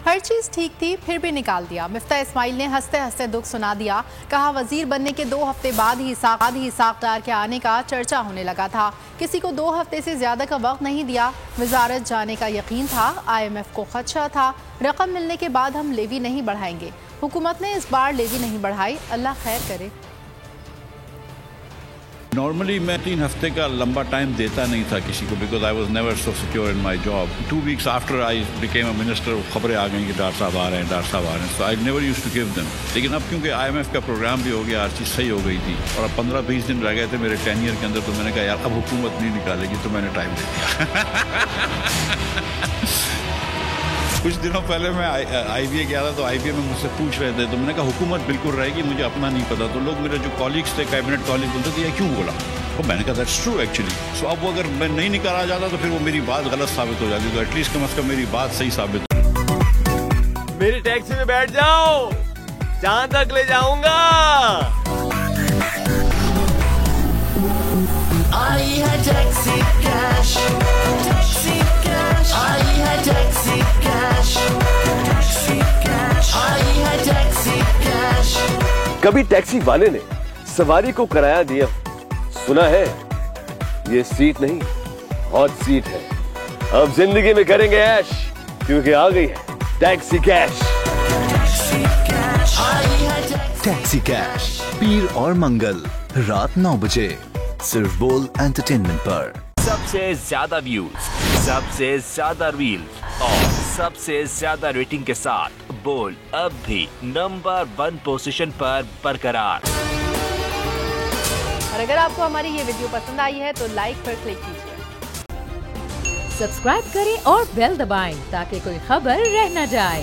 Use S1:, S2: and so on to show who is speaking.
S1: हर चीज़ ठीक थी, फिर भी निकाल दिया। मिफ्ता इस्माइल ने हंसते हंसते दुख सुना दिया। कहा वजीर बनने के 2 हफ्ते बाद ही इसाक डार के आने का चर्चा होने लगा था। किसी को 2 हफ्ते से ज़्यादा का वक्त नहीं दिया। वजारत जाने का यकीन था, IMF को खदशा था। रकम मिलने के बाद हम लेवी नहीं बढ़ाएंगे। हुकूमत ने इस बार लेवी नहीं बढ़ाई, अल्लाह खैर करे।
S2: नॉर्मली मैं 3 हफ्ते का लंबा टाइम देता नहीं था किसी को, because I was never so secure in my job. 2 weeks after I became a minister खबरें आ गई कि डॉक्टर साहब आ रहे हैं, डॉक्टर साहब आ रहे हैं। So I never used to give them. लेकिन अब क्योंकि IMF का प्रोग्राम भी हो गया, हर चीज़ सही हो गई थी और अब 15-20 दिन रह गए थे मेरे टेन्योर के अंदर, तो मैंने कहा यार अब हुकूमत नहीं निकालेगी, तो मैंने टाइम दे दिया। कुछ दिनों पहले मैं IBA गया था, तो IBA में मुझसे पूछ रहे थे, तो मैंने कहा हुकूमत बिल्कुल रहेगी, मुझे अपना नहीं पता। तो लोग मेरे जो कॉलीग्स थे, कैबिनेट कॉलीग, बोलते थे ये क्यों बोला? तो मैंने कहा दैट्स ट्रू एक्चुअली। सो अब अगर मैं नहीं निकाला जाता तो फिर वो मेरी बात गलत साबित हो जाती, तो एटलीस्ट कम से कम मेरी बात सही साबित हो।
S3: मेरी टैक्सी में बैठ जाओ, जहां तक ले जाऊंगा।
S4: आई है टैक्सी कैश, टैक्सी कैश, आई है टैक्सी कैश, टैक्सी कैश, आई है टैक्सी कैश।
S3: कभी टैक्सी वाले ने सवारी को किराया दिया, सुना है? ये सीट नहीं, हॉट सीट है। अब जिंदगी में करेंगे ऐश, क्योंकि आ गई है टैक्सी कैश।
S5: टैक्सी कैश पीर और मंगल रात 9 बजे सिर्फ बोल एंटरटेनमेंट पर।
S6: सबसे ज्यादा व्यूज, सबसे ज्यादा रील्स और सबसे ज्यादा रेटिंग के साथ बोल अब भी नंबर 1 पोजीशन पर बरकरार।
S1: और अगर आपको हमारी ये वीडियो पसंद आई है तो लाइक पर क्लिक कीजिए।
S7: सब्सक्राइब करें और बेल दबाएं ताकि कोई खबर रह न जाए।